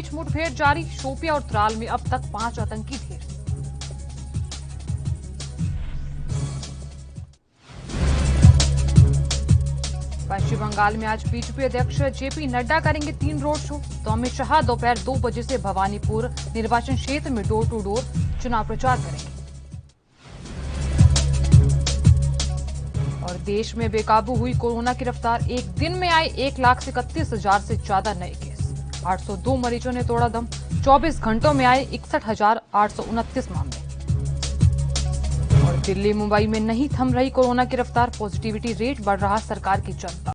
बीच मुठभेड़ जारी। शोपियां और त्राल में अब तक 5 आतंकी ढेर। पश्चिम बंगाल में आज बीजेपी अध्यक्ष जेपी नड्डा करेंगे 3 रोड शो। तो अमित शाह दोपहर 2 बजे से भवानीपुर निर्वाचन क्षेत्र में डोर टू डोर चुनाव प्रचार करेंगे। और देश में बेकाबू हुई कोरोना की रफ्तार। एक दिन में आए 1,31,000 से ज्यादा नए केस। 802 मरीजों ने तोड़ा दम। 24 घंटों में आए 61,829 मामले। और दिल्ली मुंबई में नहीं थम रही कोरोना की रफ्तार। पॉजिटिविटी रेट बढ़ रहा सरकार की चिंता।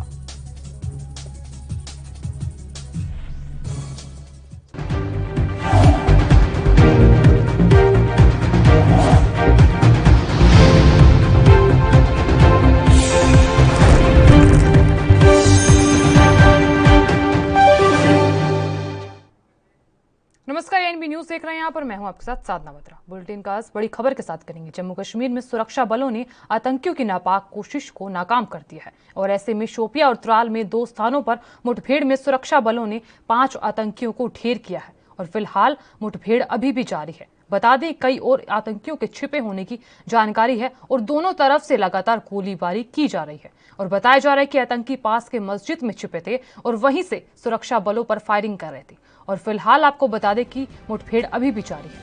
नमस्कार, एनबी न्यूज देख रहे हैं। यहाँ पर मैं हूं आपके साथ साधना बत्रा। बुलेटिन का आज बड़ी खबर के साथ करेंगे। जम्मू कश्मीर में सुरक्षा बलों ने आतंकियों की नापाक कोशिश को नाकाम कर दिया है। और ऐसे में शोपियां और त्राल में 2 स्थानों पर मुठभेड़ में सुरक्षा बलों ने 5 आतंकियों को ढेर किया है। और फिलहाल मुठभेड़ अभी भी जारी है। बता दें, कई और आतंकियों के छिपे होने की जानकारी है और दोनों तरफ से लगातार गोलीबारी की जा रही है। और बताया जा रहा है कि आतंकी पास के मस्जिद में छिपे थे और वहीं से सुरक्षा बलों पर फायरिंग कर रहे थे। और फिलहाल आपको बता दें कि मुठभेड़ अभी भी जारी है।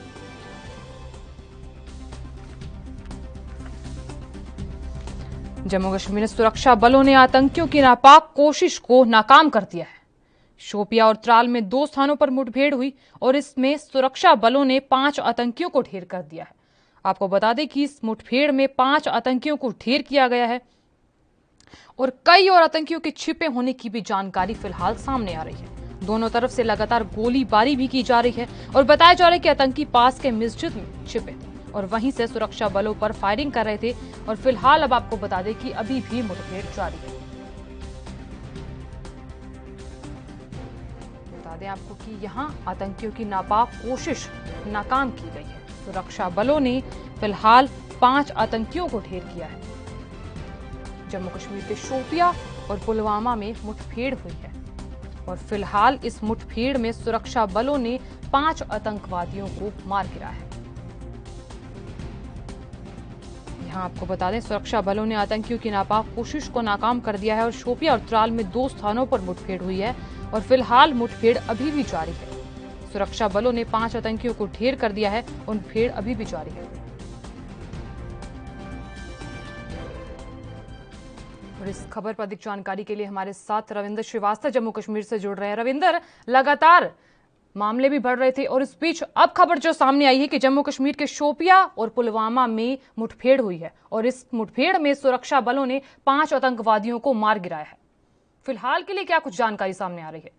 जम्मू कश्मीर में सुरक्षा बलों ने आतंकियों की नापाक कोशिश को नाकाम कर दिया है। शोपियां और त्राल में 2 स्थानों पर मुठभेड़ हुई और इसमें सुरक्षा बलों ने 5 आतंकियों को ढेर कर दिया है। आपको बता दें कि इस मुठभेड़ में 5 आतंकियों को ढेर किया गया है और कई और आतंकियों के छिपे होने की भी जानकारी फिलहाल सामने आ रही है। दोनों तरफ से लगातार गोलीबारी भी की जा रही है और बताया जा रहा है कि आतंकी पास के मस्जिद में छिपे थे और वहीं से सुरक्षा बलों पर फायरिंग कर रहे थे। और फिलहाल अब आपको बता दें कि अभी भी मुठभेड़ जारी है। बता दें आपको कि यहां आतंकियों की नापाक कोशिश नाकाम की गई है। सुरक्षा बलों ने फिलहाल 5 आतंकियों को ढेर किया है। जम्मू कश्मीर के शोपियां और पुलवामा में मुठभेड़ हुई है और फिलहाल इस मुठभेड़ में सुरक्षा बलों ने 5 आतंकवादियों को मार गिराया है। यहां आपको बता दें, सुरक्षा बलों ने आतंकियों की नापाक कोशिश को नाकाम कर दिया है और शोपियां और त्राल में 2 स्थानों पर मुठभेड़ हुई है और फिलहाल मुठभेड़ अभी भी जारी है। सुरक्षा बलों ने 5 आतंकियों को ढेर कर दिया है और मुठभेड़ अभी भी जारी है। और इस खबर पर अधिक जानकारी के लिए हमारे साथ रविंद्र श्रीवास्तव जम्मू कश्मीर से जुड़ रहे हैं। रविंद्र, लगातार मामले भी बढ़ रहे थे और इस बीच अब खबर जो सामने आई है कि जम्मू कश्मीर के शोपियां और पुलवामा में मुठभेड़ हुई है और इस मुठभेड़ में सुरक्षा बलों ने 5 आतंकवादियों को मार गिराया है। फिलहाल के लिए क्या कुछ जानकारी सामने आ रही है?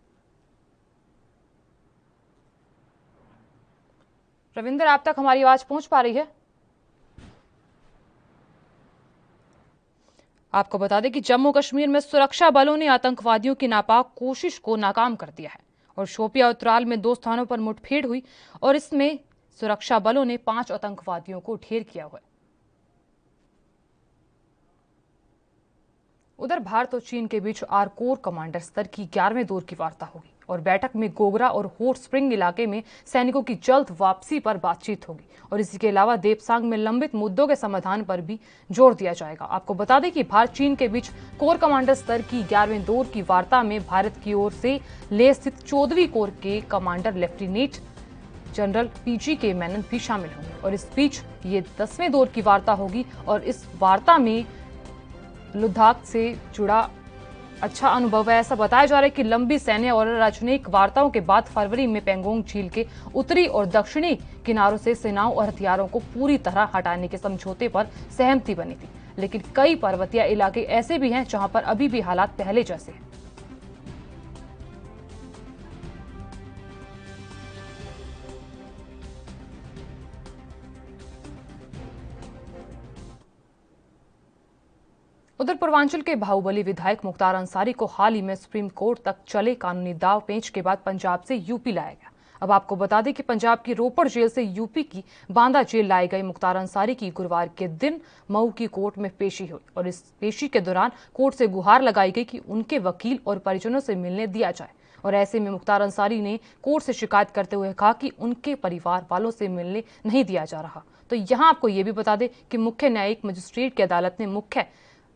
रविंद्र, आप तक हमारी आवाज पहुंच पा रही है? आपको बता दें कि जम्मू कश्मीर में सुरक्षा बलों ने आतंकवादियों की नापाक कोशिश को नाकाम कर दिया है और शोपियां और त्राल में 2 स्थानों पर मुठभेड़ हुई और इसमें सुरक्षा बलों ने 5 आतंकवादियों को ढेर किया हुआ है। उधर भारत और चीन के बीच आर कोर कमांडर स्तर की 11वें दौर की वार्ता होगी और बैठक में गोगरा और हॉट स्प्रिंग इलाके में सैनिकों की जल्द वापसी पर बातचीत होगी और इसी के अलावा देपसांग में लंबित मुद्दों के समाधान पर भी जोर दिया जाएगा। आपको बता दें कि भारत चीन के बीच कोर कमांडर स्तर की 11वें दौर की वार्ता में भारत की ओर से लेह स्थित 14वीं कोर के कमांडर लेफ्टिनेंट जनरल पीजी के मेनन भी शामिल होंगे और इस बीच ये 10वें दौर की वार्ता होगी और इस वार्ता में लद्दाख से जुड़ा अच्छा अनुभव है। ऐसा बताया जा रहा है कि लंबी सैन्य और राजनयिक वार्ताओं के बाद फरवरी में पेंगोंग झील के उत्तरी और दक्षिणी किनारों से सेनाओं और हथियारों को पूरी तरह हटाने के समझौते पर सहमति बनी थी। लेकिन कई पर्वतीय इलाके ऐसे भी हैं जहां पर अभी भी हालात पहले जैसे हैं। उधर पूर्वांचल के बाहुबली विधायक मुख्तार अंसारी को हाल ही में सुप्रीम कोर्ट तक चले कानूनी दाव पेंच के बाद पंजाब से यूपी लाया गया। अब आपको बता दें कि पंजाब की रोपड़ जेल से यूपी की बांदा जेल लाए गए मुख्तार अंसारी की गुरुवार के दिन मऊ की कोर्ट में पेशी हुई और इस पेशी के दौरान कोर्ट से गुहार लगाई गई कि उनके वकील और परिजनों से मिलने दिया जाए और ऐसे में मुख्तार अंसारी ने कोर्ट से शिकायत करते हुए कहा कि उनके परिवार वालों से मिलने नहीं दिया जा रहा। तो यहाँ आपको ये भी बता दें कि मुख्य न्यायिक मजिस्ट्रेट की अदालत ने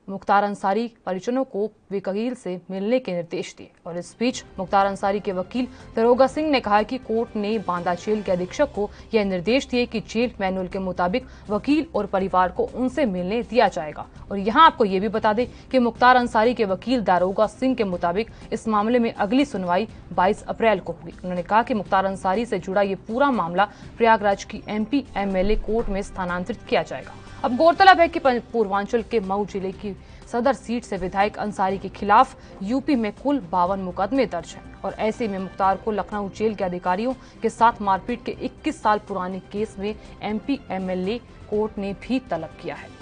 मुख्तार अंसारी परिजनों को वकील से मिलने के निर्देश दिए। और इस बीच मुख्तार अंसारी के वकील दरोगा सिंह ने कहा कि कोर्ट ने बांदा जेल के अधीक्षक को यह निर्देश दिए कि जेल मैनुअल के मुताबिक वकील और परिवार को उनसे मिलने दिया जाएगा। और यहाँ आपको ये भी बता दें कि मुख्तार अंसारी के वकील दरोगा सिंह के मुताबिक इस मामले में अगली सुनवाई 22 अप्रैल को होगी। उन्होंने कहा कि मुख्तार अंसारी से जुड़ा ये पूरा मामला प्रयागराज की MP MLA कोर्ट में स्थानांतरित किया जाएगा। अब गौरतलब है कि पूर्वांचल के मऊ जिले की सदर सीट से विधायक अंसारी के खिलाफ यूपी में कुल 52 मुकदमे दर्ज हैं। और ऐसे में मुख्तार को लखनऊ जेल के अधिकारियों के साथ मारपीट के 21 साल पुराने केस में MP MLA कोर्ट ने भी तलब किया है।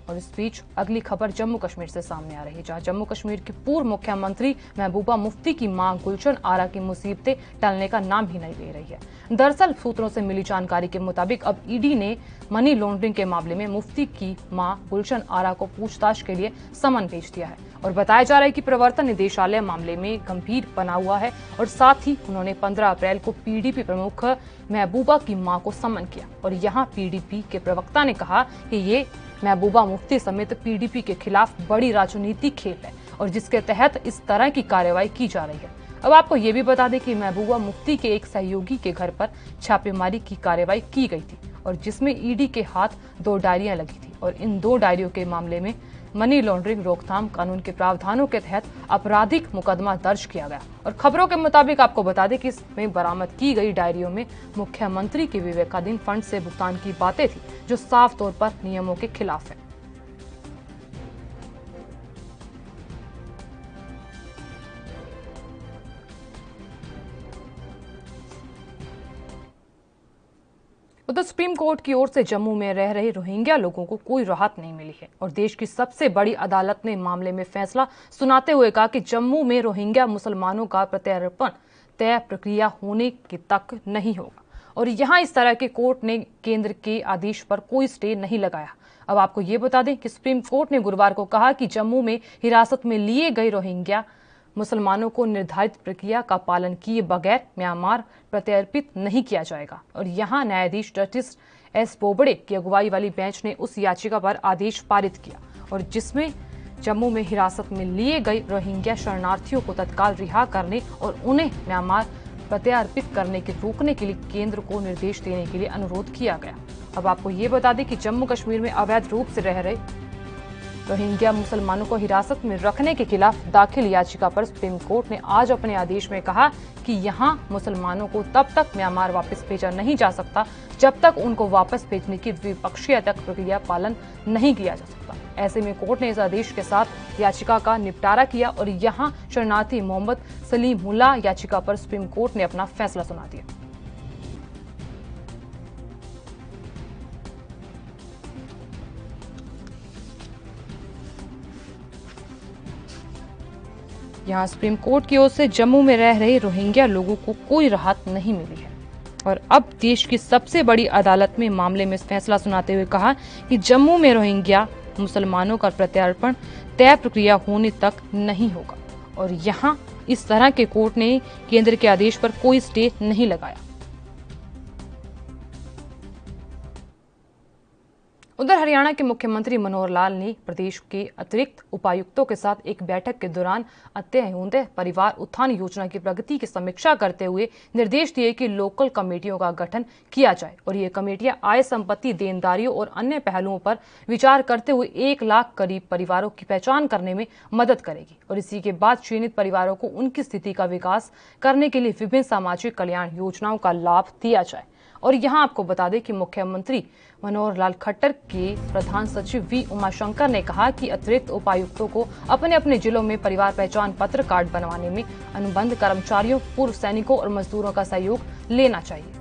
और इस बीच अगली खबर जम्मू कश्मीर से सामने आ रही है, जहां जम्मू कश्मीर की पूर्व मुख्यमंत्री महबूबा मुफ्ती की मां गुलशन आरा की मुसीबतें टलने का नाम ही नहीं ले रही है। दरअसल सूत्रों से मिली जानकारी के मुताबिक अब ईडी ने मनी लॉन्ड्रिंग के मामले में मुफ्ती की मां गुलशन आरा को पूछताछ के लिए समन भेज दिया है। और बताया जा रहा है कि प्रवर्तन निदेशालय मामले में गंभीर बना हुआ है और साथ ही उन्होंने 15 अप्रैल को PDP प्रमुख महबूबा की मां को समन किया। और यहां PDP के प्रवक्ता ने कहा कि ये महबूबा मुफ्ती समेत PDP के खिलाफ बड़ी राजनीतिक खेल है और जिसके तहत इस तरह की कार्रवाई की जा रही है। अब आपको ये भी बता दें कि महबूबा मुफ्ती के एक सहयोगी के घर पर छापेमारी की कार्रवाई की गई थी और जिसमें ईडी के हाथ 2 डायरियां लगी थी। और इन 2 डायरियों के मामले में मनी लॉन्ड्रिंग रोकथाम कानून के प्रावधानों के तहत आपराधिक मुकदमा दर्ज किया गया। और खबरों के मुताबिक आपको बता दें कि इसमें बरामद की गई डायरियों में मुख्यमंत्री के विवेकाधीन फंड से भुगतान की बातें थी, जो साफ तौर पर नियमों के खिलाफ है। उधर सुप्रीम कोर्ट की ओर से जम्मू में रह रहे रोहिंग्या लोगों को कोई राहत नहीं मिली है और देश की सबसे बड़ी अदालत ने मामले में फैसला सुनाते हुए कहा कि जम्मू में रोहिंग्या मुसलमानों का प्रत्यार्पण तय प्रक्रिया होने के तक नहीं होगा। और यहाँ इस तरह के कोर्ट ने केंद्र के आदेश पर कोई स्टे नहीं लगाया। अब आपको ये बता दें कि सुप्रीम कोर्ट ने गुरुवार को कहा कि जम्मू में हिरासत में लिए गए रोहिंग्या मुसलमानों को निर्धारित प्रक्रिया का पालन किए बगैर म्यांमार प्रत्यर्पित नहीं किया जाएगा। और यहाँ न्यायाधीश जस्टिस S बोबड़े की अगुवाई वाली बेंच ने उस याचिका पर आदेश पारित किया और जिसमें जम्मू में हिरासत में लिए गए रोहिंग्या शरणार्थियों को तत्काल रिहा करने और उन्हें म्यांमार प्रत्यार्पित करने के रोकने के लिए केंद्र को निर्देश देने के लिए अनुरोध किया गया। अब आपको ये बता दें कि जम्मू कश्मीर में अवैध रूप से रह रहे रोहिंग्या मुसलमानों को हिरासत में रखने के खिलाफ दाखिल याचिका पर सुप्रीम कोर्ट ने आज अपने आदेश में कहा कि यहां मुसलमानों को तब तक म्यांमार वापस भेजा नहीं जा सकता जब तक उनको वापस भेजने की द्विपक्षीय तक प्रक्रिया पालन नहीं किया जा सकता। ऐसे में कोर्ट ने इस आदेश के साथ याचिका का निपटारा किया और यहां शरणार्थी मोहम्मद सलीमुल्लाह याचिका पर सुप्रीम कोर्ट ने अपना फैसला सुना दिया। यहाँ सुप्रीम कोर्ट की ओर से जम्मू में रह रहे रोहिंग्या लोगों को कोई राहत नहीं मिली है और अब देश की सबसे बड़ी अदालत में मामले में फैसला सुनाते हुए कहा कि जम्मू में रोहिंग्या मुसलमानों का प्रत्यार्पण तय प्रक्रिया होने तक नहीं होगा। और यहाँ इस तरह के कोर्ट ने केंद्र के आदेश पर कोई स्टे नहीं लगाया। उधर हरियाणा के मुख्यमंत्री मनोहर लाल ने प्रदेश के अतिरिक्त उपायुक्तों के साथ एक बैठक के दौरान अंत्योदय परिवार उत्थान योजना की प्रगति की समीक्षा करते हुए निर्देश दिए कि लोकल कमेटियों का गठन किया जाए और ये कमेटियां आय, संपत्ति, देनदारियों और अन्य पहलुओं पर विचार करते हुए 1 लाख करीब परिवारों की पहचान करने में मदद करेगी और इसी के बाद चयनित परिवारों को उनकी स्थिति का विकास करने के लिए विभिन्न सामाजिक कल्याण योजनाओं का लाभ दिया जाए। और यहाँ आपको बता दें कि मुख्यमंत्री मनोहर लाल खट्टर के प्रधान सचिव V उमाशंकर ने कहा कि अतिरिक्त उपायुक्तों को अपने अपने जिलों में परिवार पहचान पत्र कार्ड बनवाने में अनुबंध कर्मचारियों, पूर्व सैनिकों और मजदूरों का सहयोग लेना चाहिए।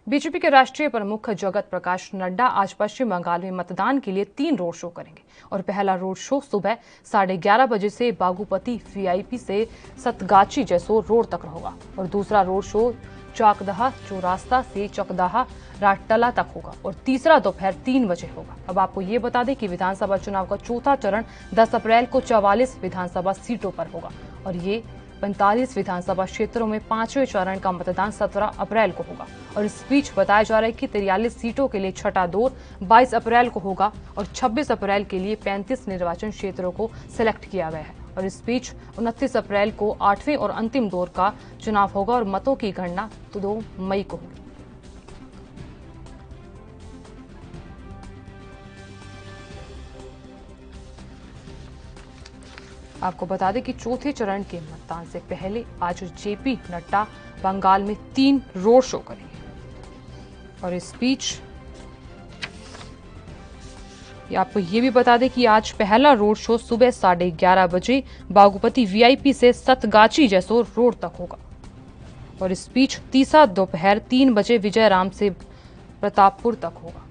बीजेपी के राष्ट्रीय प्रमुख जगत प्रकाश नड्डा आज पश्चिम बंगाल में मतदान के लिए 3 रोड शो करेंगे और पहला रोड शो सुबह 11:30 बजे से बागुपति VIP से सतगाची जैसोर रोड तक होगा और दूसरा रोड शो चाकदहा चौरास्ता से चकदाहा राटला तक होगा और तीसरा दोपहर 3 बजे होगा। अब आपको ये बता दें कि विधानसभा चुनाव का चौथा चरण 10 अप्रैल को 44 विधानसभा सीटों पर होगा और ये 45 विधानसभा क्षेत्रों में 5वें चरण का मतदान 17 अप्रैल को होगा। और इस बीच बताया जा रहा है कि 43 सीटों के लिए छठा दौर 22 अप्रैल को होगा और 26 अप्रैल के लिए 35 निर्वाचन क्षेत्रों को सिलेक्ट किया गया है। और इस बीच 29 अप्रैल को 8वें और अंतिम दौर का चुनाव होगा और मतों की गणना 2 मई को होगी। आपको बता दें कि चौथे चरण के मतदान से पहले आज जेपी नड्डा बंगाल में 3 रोड शो करेंगे और इस बीच आपको ये भी बता दें कि आज पहला रोड शो सुबह 11:30 बजे बागुपति वीआईपी से सतगाची जैसोर रोड तक होगा और इस बीच तीसरा दोपहर 3 बजे विजयराम से प्रतापपुर तक होगा।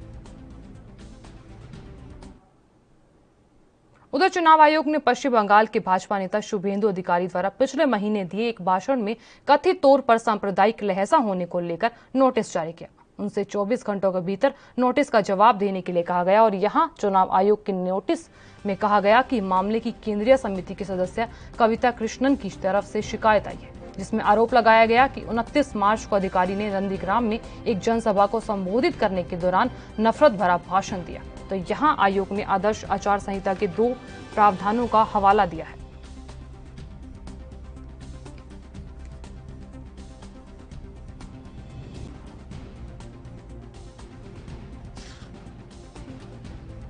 उधर चुनाव आयोग ने पश्चिम बंगाल के भाजपा नेता शुभेंदु अधिकारी द्वारा पिछले महीने दिए एक भाषण में कथित तौर पर सांप्रदायिक लहजा होने को लेकर नोटिस जारी किया। उनसे 24 घंटों के भीतर नोटिस का जवाब देने के लिए कहा गया और यहां चुनाव आयोग के नोटिस में कहा गया कि मामले की केंद्रीय समिति की सदस्य कविता कृष्णन की तरफ से शिकायत आई है, जिसमें आरोप लगाया गया कि 29 मार्च को अधिकारी ने नंदीग्राम में एक जनसभा को संबोधित करने के दौरान नफरत भरा भाषण दिया। तो यहां आयोग ने आदर्श आचार संहिता के 2 प्रावधानों का हवाला दिया है।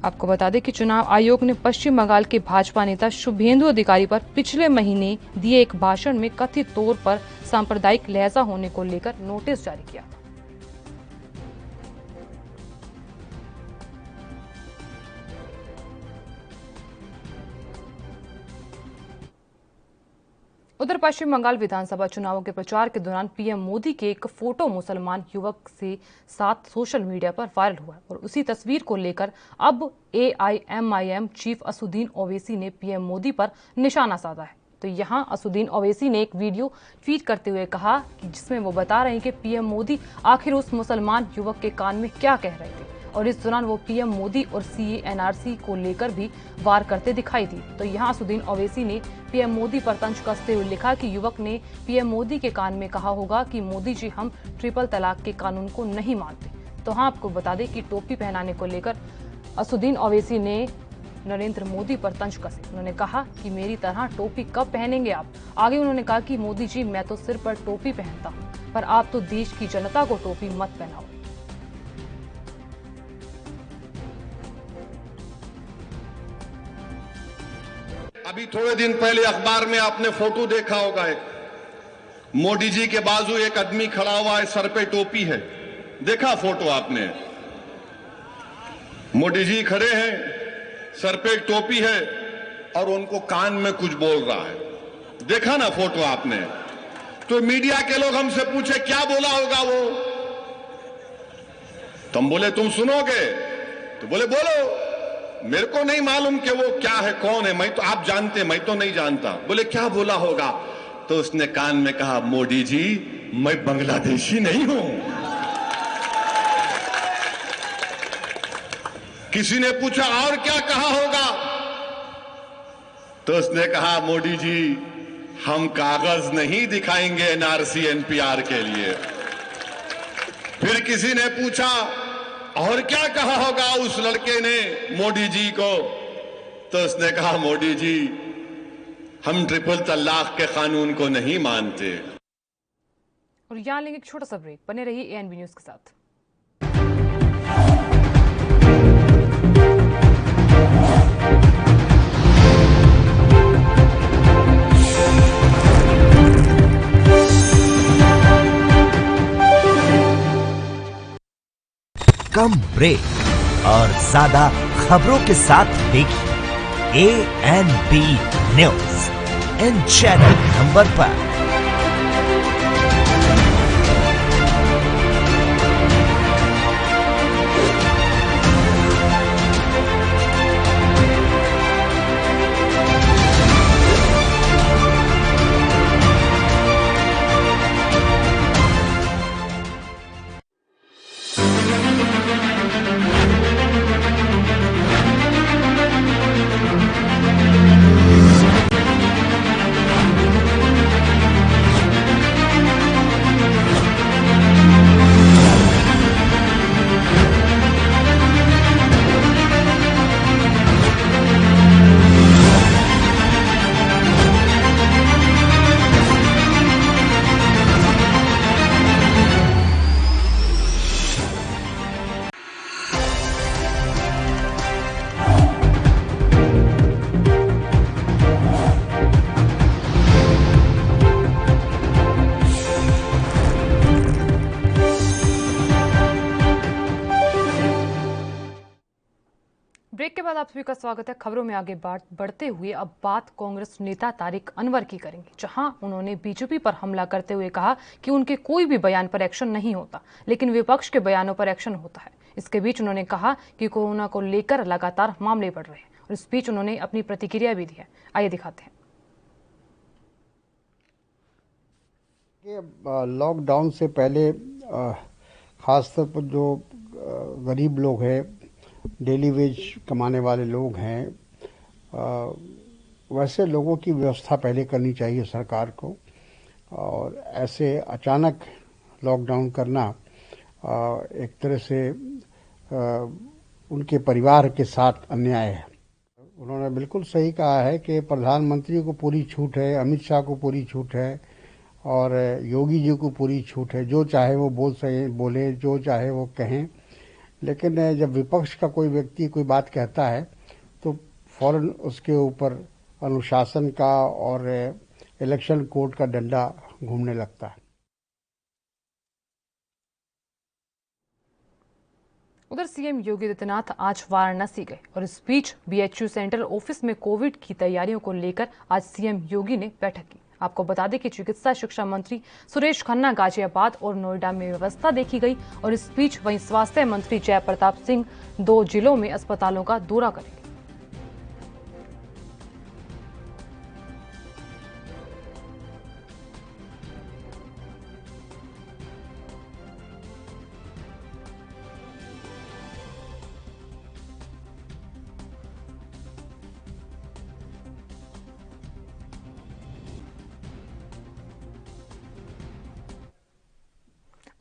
आपको बता दें कि चुनाव आयोग ने पश्चिम बंगाल के भाजपा नेता शुभेंदु अधिकारी पर पिछले महीने दिए एक भाषण में कथित तौर पर सांप्रदायिक लहजा होने को लेकर नोटिस जारी किया। उधर पश्चिम बंगाल विधानसभा चुनावों के प्रचार के दौरान पीएम मोदी के एक फोटो मुसलमान युवक से साथ सोशल मीडिया पर वायरल हुआ और उसी तस्वीर को लेकर अब एआईएमआईएम चीफ असुद्दीन ओवैसी ने पीएम मोदी पर निशाना साधा है। तो यहां असुद्दीन ओवैसी ने एक वीडियो ट्वीट करते हुए कहा कि जिसमें वो बता रहे हैं कि पीएम मोदी आखिर उस मुसलमान युवक के कान में क्या कह रहे थे और इस दौरान वो पीएम मोदी और सीए एनआरसी को लेकर भी वार करते दिखाई दी। तो यहाँ असुद्दीन ओवैसी ने पीएम मोदी पर तंज कसते हुए लिखा कि युवक ने पीएम मोदी के कान में कहा होगा कि मोदी जी हम ट्रिपल तलाक के कानून को नहीं मानते। तो हाँ, आपको बता दें कि टोपी पहनाने को लेकर असुद्दीन ओवैसी ने नरेंद्र मोदी पर तंज कसे। उन्होंने कहा कि मेरी तरह टोपी कब पहनेंगे आप। आगे उन्होंने कहा कि मोदी जी मैं तो सिर पर टोपी पहनता हूँ, पर आप तो देश की जनता को टोपी मत पहनाओ। अभी थोड़े दिन पहले अखबार में आपने फोटो देखा होगा, एक मोदी जी के बाजू एक आदमी खड़ा हुआ है, सर पे टोपी है। देखा फोटो आपने? मोदी जी खड़े हैं, सर पे एक टोपी है और उनको कान में कुछ बोल रहा है। देखा ना फोटो आपने? तो मीडिया के लोग हमसे पूछे क्या बोला होगा वो, तो हम बोले तुम सुनोगे? तो बोले बोलो। मेरे को नहीं मालूम कि वो क्या है, कौन है, मैं तो आप जानते, मैं तो नहीं जानता। बोले क्या बोला होगा? तो उसने कान में कहा मोदी जी मैं बांग्लादेशी नहीं हूं। किसी ने पूछा और क्या कहा होगा? तो उसने कहा मोदी जी हम कागज नहीं दिखाएंगे एनआरसी एनपीआर के लिए। फिर किसी ने पूछा और क्या कहा होगा उस लड़के ने मोदी जी को? तो उसने कहा मोदी जी हम ट्रिपल तलाक के कानून को नहीं मानते। और यहां लेंगे एक छोटा सा ब्रेक, बने रहिए एएनबी न्यूज के साथ। कम ब्रेक और ज्यादा खबरों के साथ देखिए ANB news in channel number पर। बाद आप सभी का स्वागत है। खबरों में आगे बढ़ते हुए अब बात कांग्रेस नेता तारिक अनवर की करेंगे, जहां उन्होंने बीजेपी पर हमला करते हुए कहा कि उनके कोई भी बयान पर एक्शन नहीं होता, लेकिन विपक्ष के बयानों पर एक्शन होता है। इसके बीच उन्होंने कहा कि कोरोना को लेकर लगातार मामले बढ़ रहे हैं और इस बीच उन्होंने अपनी प्रतिक्रिया भी दी है। आइए दिखाते हैं। लॉकडाउन से पहले खासतौर पर जो गरीब लोग हैं, डेली वेज कमाने वाले लोग हैं, वैसे लोगों की व्यवस्था पहले करनी चाहिए सरकार को। और ऐसे अचानक लॉकडाउन करना एक तरह से उनके परिवार के साथ अन्याय है। उन्होंने बिल्कुल सही कहा है कि प्रधानमंत्री को पूरी छूट है, अमित शाह को पूरी छूट है और योगी जी को पूरी छूट है। जो चाहे वो बोले, जो चाहे वो कहें। लेकिन जब विपक्ष का कोई व्यक्ति कोई बात कहता है तो फौरन उसके ऊपर अनुशासन का और इलेक्शन कोड का डंडा घूमने लगता है। उधर सीएम योगी आदित्यनाथ आज वाराणसी गए और इस बीच बीएचयू सेंट्रल ऑफिस में कोविड की तैयारियों को लेकर आज सीएम योगी ने बैठक की। आपको बता दें कि चिकित्सा शिक्षा मंत्री सुरेश खन्ना गाजियाबाद और नोएडा में व्यवस्था देखी गई और इस बीच वहीं स्वास्थ्य मंत्री जय प्रताप सिंह 2 जिलों में अस्पतालों का दौरा करेंगे।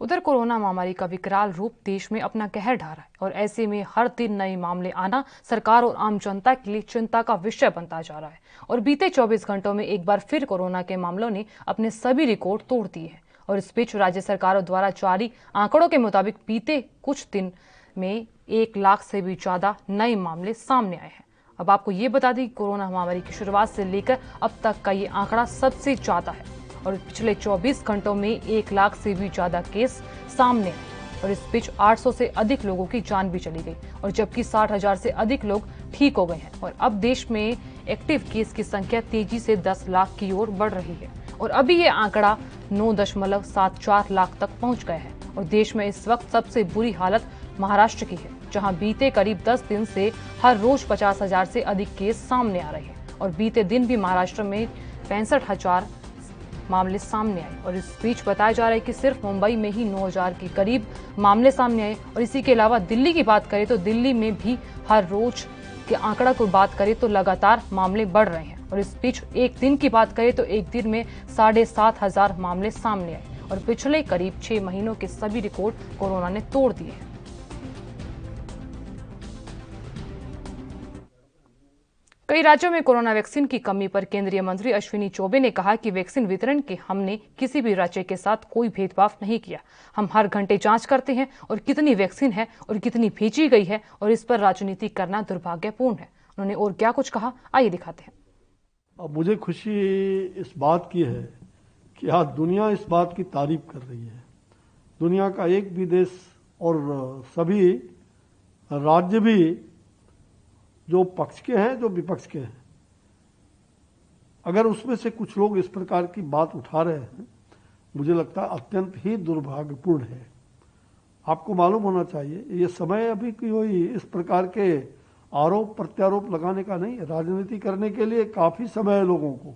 उधर कोरोना महामारी का विकराल रूप देश में अपना कहर ढा रहा है और ऐसे में हर दिन नए मामले आना सरकार और आम जनता के लिए चिंता का विषय बनता जा रहा है। और बीते 24 घंटों में एक बार फिर कोरोना के मामलों ने अपने सभी रिकॉर्ड तोड़ दिए हैं। और इस बीच राज्य सरकारों द्वारा जारी आंकड़ों के मुताबिक बीते कुछ दिन में 1 लाख से भी ज्यादा नए मामले सामने आए हैं। अब आपको ये बता दें कि कोरोना महामारी की शुरुआत से लेकर अब तक का ये आंकड़ा सबसे ज्यादा है और पिछले 24 घंटों में 1 लाख से भी ज्यादा केस सामने आए और इस बीच 800 से अधिक लोगों की जान भी चली गई और जबकि 60,000 से अधिक लोग ठीक हो गए हैं। और अब देश में एक्टिव केस की संख्या तेजी से 10 लाख की ओर बढ़ रही है और अभी ये आंकड़ा 9.74 लाख तक पहुंच गया है। और देश में इस वक्त सबसे बुरी हालत महाराष्ट्र की है, जहां बीते करीब 10 दिन से हर रोज 50,000 से अधिक केस सामने आ रहे हैं और बीते दिन भी महाराष्ट्र में 65,000 मामले सामने आए। और इस बीच बताया जा रहा है कि सिर्फ मुंबई में ही 9,000 के करीब मामले सामने आए। और इसी के अलावा दिल्ली की बात करें तो दिल्ली में भी हर रोज के आंकड़ा को बात करें तो लगातार मामले बढ़ रहे हैं। और इस बीच एक दिन की बात करें तो एक दिन में 7,500 मामले सामने आए और पिछले करीब 6 महीनों के सभी रिकॉर्ड कोरोना ने तोड़ दिए हैं। कई राज्यों में कोरोना वैक्सीन की कमी पर केंद्रीय मंत्री अश्विनी चौबे ने कहा कि वैक्सीन वितरण के हमने किसी भी राज्य के साथ कोई भेदभाव नहीं किया। हम हर घंटे जांच करते हैं और कितनी वैक्सीन है और कितनी भेजी गई है और इस पर राजनीति करना दुर्भाग्यपूर्ण है। उन्होंने और क्या कुछ कहा, आइए दिखाते हैं। अब मुझे खुशी इस बात की है कि आज दुनिया इस बात की तारीफ कर रही है। दुनिया का एक भी देश और सभी राज्य भी, जो पक्ष के हैं जो विपक्ष के हैं, अगर उसमें से कुछ लोग इस प्रकार की बात उठा रहे हैं, मुझे लगता है अत्यंत ही दुर्भाग्यपूर्ण है। आपको मालूम होना चाहिए ये समय अभी कोई इस प्रकार के आरोप प्रत्यारोप लगाने का नहीं है। राजनीति करने के लिए काफ़ी समय है लोगों को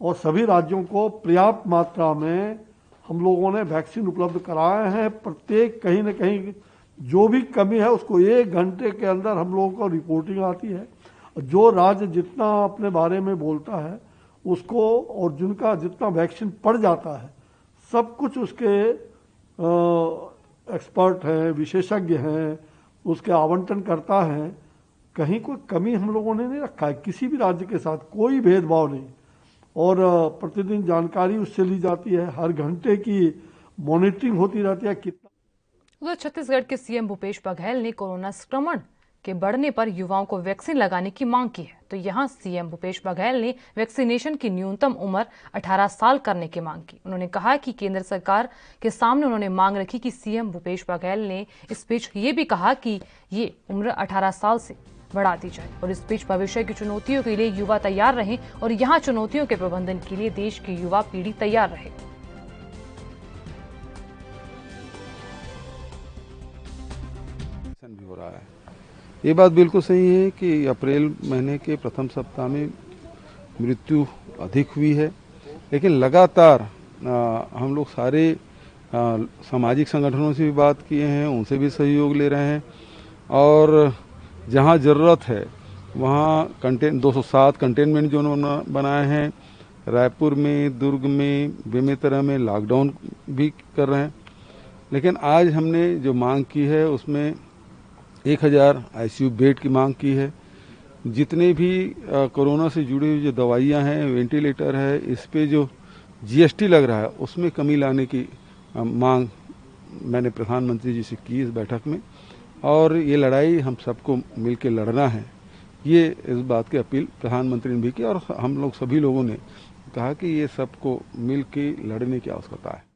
और सभी राज्यों को पर्याप्त मात्रा में हम लोगों ने वैक्सीन उपलब्ध कराए हैं। प्रत्येक कहीं न कहीं जो भी कमी है उसको 1 घंटे के अंदर हम लोगों को रिपोर्टिंग आती है। जो राज्य जितना अपने बारे में बोलता है उसको और जिनका जितना वैक्सीन पड़ जाता है सब कुछ उसके एक्सपर्ट हैं, विशेषज्ञ हैं, उसके आवंटन करता है। कहीं कोई कमी हम लोगों ने नहीं रखा है, किसी भी राज्य के साथ कोई भेदभाव नहीं। और प्रतिदिन जानकारी उससे ली जाती है, हर घंटे की मॉनिटरिंग होती रहती है। कितना उधर छत्तीसगढ़ के सीएम भूपेश बघेल ने कोरोना संक्रमण के बढ़ने पर युवाओं को वैक्सीन लगाने की मांग की है। तो यहां सीएम भूपेश बघेल ने वैक्सीनेशन की न्यूनतम उम्र 18 साल करने की मांग की। उन्होंने कहा कि केंद्र सरकार के सामने उन्होंने मांग रखी कि सीएम भूपेश बघेल ने इस बीच ये भी कहा कि ये उम्र 18 साल से बढ़ा दी जाए। और इस बीच भविष्य की चुनौतियों के लिए युवा तैयार रहें और यहाँ चुनौतियों के प्रबंधन के लिए देश की युवा पीढ़ी तैयार रहे। भी हो रहा है। ये बात बिल्कुल सही है कि अप्रैल महीने के प्रथम सप्ताह में मृत्यु अधिक हुई है, लेकिन लगातार हम लोग सारे सामाजिक संगठनों से भी बात किए हैं, उनसे भी सहयोग ले रहे हैं और जहां ज़रूरत है वहां 207 कंटेनमेंट जोन बनाए हैं। रायपुर में, दुर्ग में, बेमेतरा में लॉकडाउन भी कर रहे हैं। लेकिन आज हमने जो मांग की है उसमें 1000 आईसीयू बेड की मांग की है। जितने भी कोरोना से जुड़ी हुई जो दवाइयां हैं, वेंटिलेटर है, इस पे जो जीएसटी लग रहा है उसमें कमी लाने की मांग मैंने प्रधानमंत्री जी से की इस बैठक में। और ये लड़ाई हम सबको मिलकर लड़ना है, ये इस बात की अपील प्रधानमंत्री ने भी की और हम लोग सभी लोगों ने कहा कि ये सबको मिलकर लड़ने की आवश्यकता है।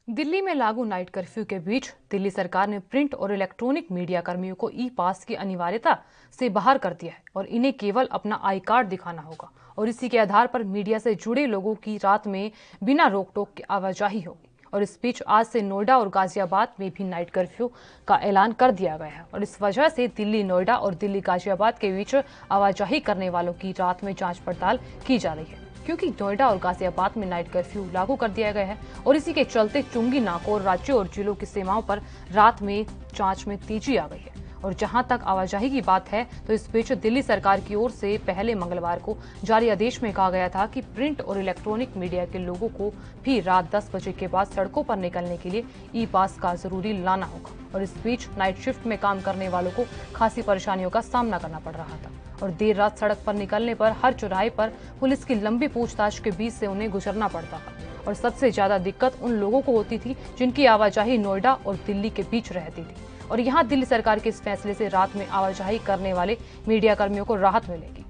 दिल्ली में लागू नाइट कर्फ्यू के बीच दिल्ली सरकार ने प्रिंट और इलेक्ट्रॉनिक मीडिया कर्मियों को ई पास की अनिवार्यता से बाहर कर दिया है और इन्हें केवल अपना आई कार्ड दिखाना होगा और इसी के आधार पर मीडिया से जुड़े लोगों की रात में बिना रोक टोक की आवाजाही होगी। और इस बीच आज से नोएडा और गाजियाबाद में भी नाइट कर्फ्यू का ऐलान कर दिया गया है और इस वजह से दिल्ली नोएडा और दिल्ली गाजियाबाद के बीच आवाजाही करने वालों की रात में जांच पड़ताल की जा रही है, क्योंकि नोएडा और गाजियाबाद में नाइट कर्फ्यू लागू कर दिया गया है और इसी के चलते चुंगी नाकों और राज्यों और जिलों की सीमाओं पर रात में जांच में तेजी आ गई है। और जहां तक आवाजाही की बात है तो इस बीच दिल्ली सरकार की ओर से पहले मंगलवार को जारी आदेश में कहा गया था कि प्रिंट और इलेक्ट्रॉनिक मीडिया के लोगों को भी रात 10 बजे के बाद सड़कों पर निकलने के लिए ई पास का जरूरी लाना होगा। और इस बीच नाइट शिफ्ट में काम करने वालों को खासी परेशानियों का सामना करना पड़ रहा था और देर रात सड़क पर निकलने पर हर चौराहे पर पुलिस की लंबी पूछताछ के बीच से उन्हें गुजरना पड़ता था। और सबसे ज्यादा दिक्कत उन लोगों को होती थी जिनकी आवाजाही नोएडा और दिल्ली के बीच रहती थी। और यहाँ दिल्ली सरकार के इस फैसले से रात में आवाजाही करने वाले मीडिया कर्मियों को राहत मिलेगी।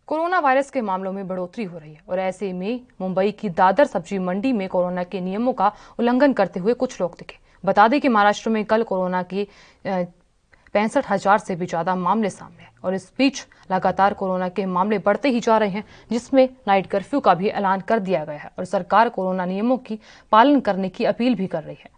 कोरोना वायरस के मामलों में बढ़ोतरी हो रही है और ऐसे में मुंबई की दादर सब्जी मंडी में कोरोना के नियमों का उल्लंघन करते हुए कुछ लोग दिखे। बता दें कि महाराष्ट्र में कल कोरोना की 65,000 से भी ज्यादा मामले सामने आए और इस बीच लगातार कोरोना के मामले बढ़ते ही जा रहे हैं, जिसमें नाइट कर्फ्यू का भी ऐलान कर दिया गया है और सरकार कोरोना नियमों की पालन करने की अपील भी कर रही है।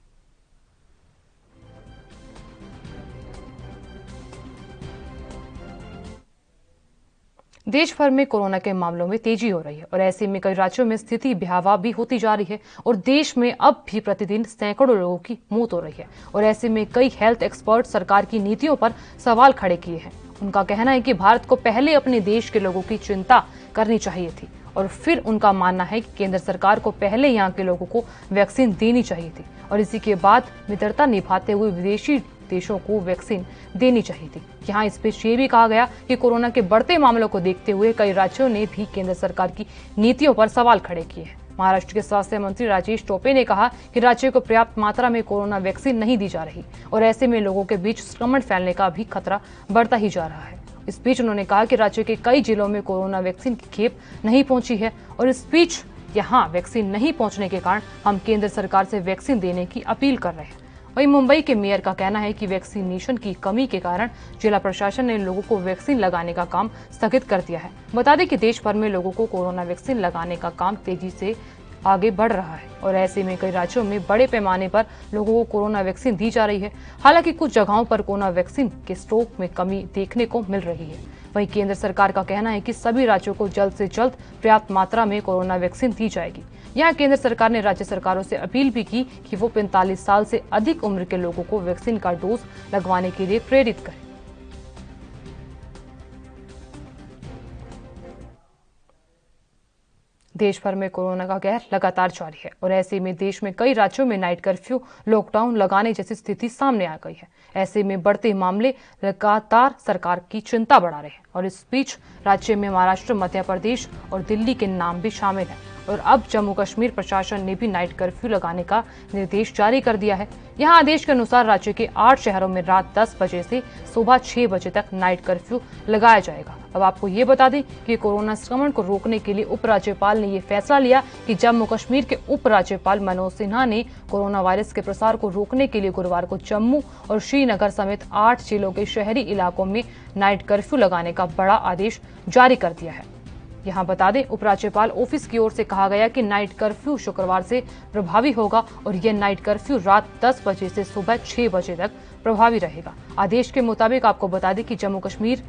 देश भर में कोरोना के मामलों में तेजी हो रही है और ऐसे में कई राज्यों में स्थिति भयावह भी होती जा रही है और देश में अब भी प्रतिदिन सैकड़ों लोगों की मौत हो रही है। और ऐसे में कई हेल्थ एक्सपर्ट सरकार की नीतियों पर सवाल खड़े किए हैं। उनका कहना है कि भारत को पहले अपने देश के लोगों की चिंता करनी चाहिए थी और फिर उनका मानना है कि केंद्र सरकार को पहले यहाँ के लोगों को वैक्सीन देनी चाहिए थी और इसी के बाद मित्रता निभाते हुए विदेशी देशों को वैक्सीन देनी चाहिए थी। यहाँ इस बीच ये भी कहा गया कि कोरोना के बढ़ते मामलों को देखते हुए कई राज्यों ने भी केंद्र सरकार की नीतियों पर सवाल खड़े किए हैं। महाराष्ट्र के स्वास्थ्य मंत्री राजेश टोपे ने कहा कि राज्य को पर्याप्त मात्रा में कोरोना वैक्सीन नहीं दी जा रही और ऐसे में लोगों के बीच संक्रमण फैलने का भी खतरा बढ़ता ही जा रहा है। इस बीच उन्होंने कहा कि राज्य के कई जिलों में कोरोना वैक्सीन की खेप नहीं पहुंची है और इस बीच यहाँ वैक्सीन नहीं पहुंचने के कारण हम केंद्र सरकार से वैक्सीन देने की अपील कर रहे हैं। वहीं मुंबई के मेयर का कहना है कि वैक्सीनेशन की कमी के कारण जिला प्रशासन ने लोगों को वैक्सीन लगाने का काम स्थगित कर दिया है। बता दें कि देश भर में लोगों को कोरोना वैक्सीन लगाने का काम तेजी से आगे बढ़ रहा है और ऐसे में कई राज्यों में बड़े पैमाने पर लोगों को कोरोना वैक्सीन दी जा रही है। हालांकि कुछ जगहों पर कोरोना वैक्सीन के स्टॉक में कमी देखने को मिल रही है। वहीं केंद्र सरकार का कहना है कि सभी राज्यों को जल्द से जल्द पर्याप्त मात्रा में कोरोना वैक्सीन दी जाएगी। यहाँ केंद्र सरकार ने राज्य सरकारों से अपील भी की कि वो 45 साल से अधिक उम्र के लोगों को वैक्सीन का डोज लगवाने के लिए प्रेरित करें। देश भर में कोरोना का कहर लगातार जारी है और ऐसे में देश में कई राज्यों में नाइट कर्फ्यू, लॉकडाउन लगाने जैसी स्थिति सामने आ गई है। ऐसे में बढ़ते मामले लगातार सरकार की चिंता बढ़ा रहे हैं और इस बीच राज्य में महाराष्ट्र, मध्य प्रदेश और दिल्ली के नाम भी शामिल हैं और अब जम्मू कश्मीर प्रशासन ने भी नाइट कर्फ्यू लगाने का निर्देश जारी कर दिया है। यहाँ आदेश के अनुसार राज्य के 8 शहरों में रात 10 बजे से सुबह 6 बजे तक नाइट कर्फ्यू लगाया जाएगा। अब आपको ये बता दें कि कोरोना संक्रमण को रोकने के लिए उपराज्यपाल ने ये फैसला लिया कि जम्मू कश्मीर के उपराज्यपाल मनोज सिन्हा ने कोरोना वायरस के प्रसार को रोकने के लिए गुरुवार को जम्मू और श्रीनगर समेत 8 जिलों के शहरी इलाकों में नाइट कर्फ्यू लगाने का बड़ा आदेश जारी कर दिया है। यहाँ बता दें, उपराज्यपाल ऑफिस की ओर से कहा गया कि नाइट कर्फ्यू शुक्रवार से प्रभावी होगा और यह नाइट कर्फ्यू रात 10 बजे से सुबह 6 बजे तक प्रभावी रहेगा। आदेश के मुताबिक आपको बता दें कि जम्मू कश्मीर,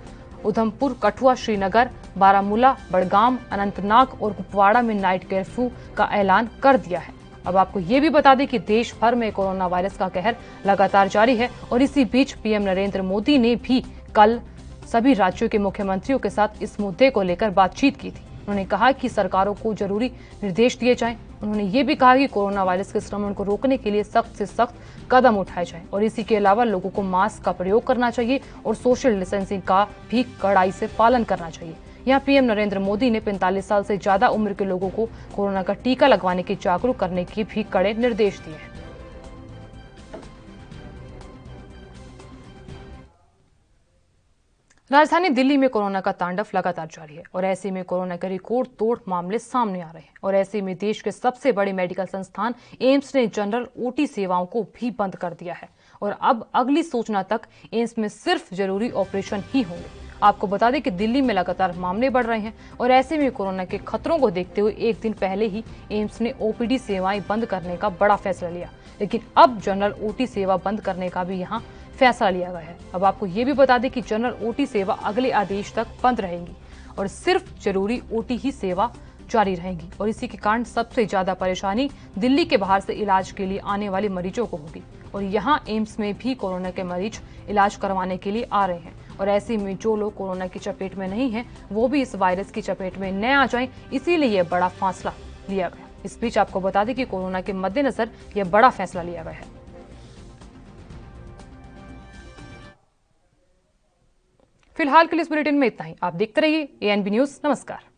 उधमपुर, कठुआ, श्रीनगर, बारामूला, बड़गाम, अनंतनाग और कुपवाड़ा में नाइट कर्फ्यू का ऐलान कर दिया है। अब आपको ये भी बता दें कि देश भर में कोरोना वायरस का कहर लगातार जारी है और इसी बीच पीएम नरेंद्र मोदी ने भी कल सभी राज्यों के मुख्यमंत्रियों के साथ इस मुद्दे को लेकर बातचीत की थी। उन्होंने कहा कि सरकारों को जरूरी निर्देश दिए जाएं। उन्होंने ये भी कहा कि कोरोना वायरस के संक्रमण को रोकने के लिए सख्त से सख्त कदम उठाए जाएं और इसी के अलावा लोगों को मास्क का प्रयोग करना चाहिए और सोशल डिस्टेंसिंग का भी कड़ाई से पालन करना चाहिए। यहाँ पीएम नरेंद्र मोदी ने 45 साल से ज्यादा उम्र के लोगों को कोरोना का टीका लगवाने के जागरूक करने के भी कड़े निर्देश दिए हैं। राजधानी दिल्ली में कोरोना का तांडव लगातार जारी है और ऐसे में कोरोना के रिकॉर्ड तोड़ मामले सामने आ रहे हैं और ऐसे में देश के सबसे बड़े मेडिकल संस्थान एम्स ने जनरल ओटी सेवाओं को भी बंद कर दिया है और अब अगली सूचना तक एम्स में सिर्फ जरूरी ऑपरेशन ही होंगे। आपको बता दें कि दिल्ली में लगातार मामले बढ़ रहे हैं और ऐसे में कोरोना के खतरों को देखते हुए एक दिन पहले ही एम्स ने ओपीडी सेवाएं बंद करने का बड़ा फैसला लिया, लेकिन अब जनरल ओटी सेवा बंद करने का भी यहाँ फैसला लिया गया है। अब आपको ये भी बता दें कि जनरल ओटी सेवा अगले आदेश तक बंद रहेगी और सिर्फ जरूरी ओटी ही सेवा जारी रहेगी और इसी के कारण सबसे ज्यादा परेशानी दिल्ली के बाहर से इलाज के लिए आने वाले मरीजों को होगी और यहाँ एम्स में भी कोरोना के मरीज इलाज करवाने के लिए आ रहे हैं और ऐसे में जो लोग कोरोना की चपेट में नहीं हैं वो भी इस वायरस की चपेट में न आ जाएं, इसीलिए यह बड़ा फैसला लिया गया। इस बीच आपको बता दें कि कोरोना के मद्देनजर यह बड़ा फैसला लिया गया है। फिलहाल के लिए इस बुलेटिन में इतना ही। आप देखते रहिए ANB न्यूज। नमस्कार।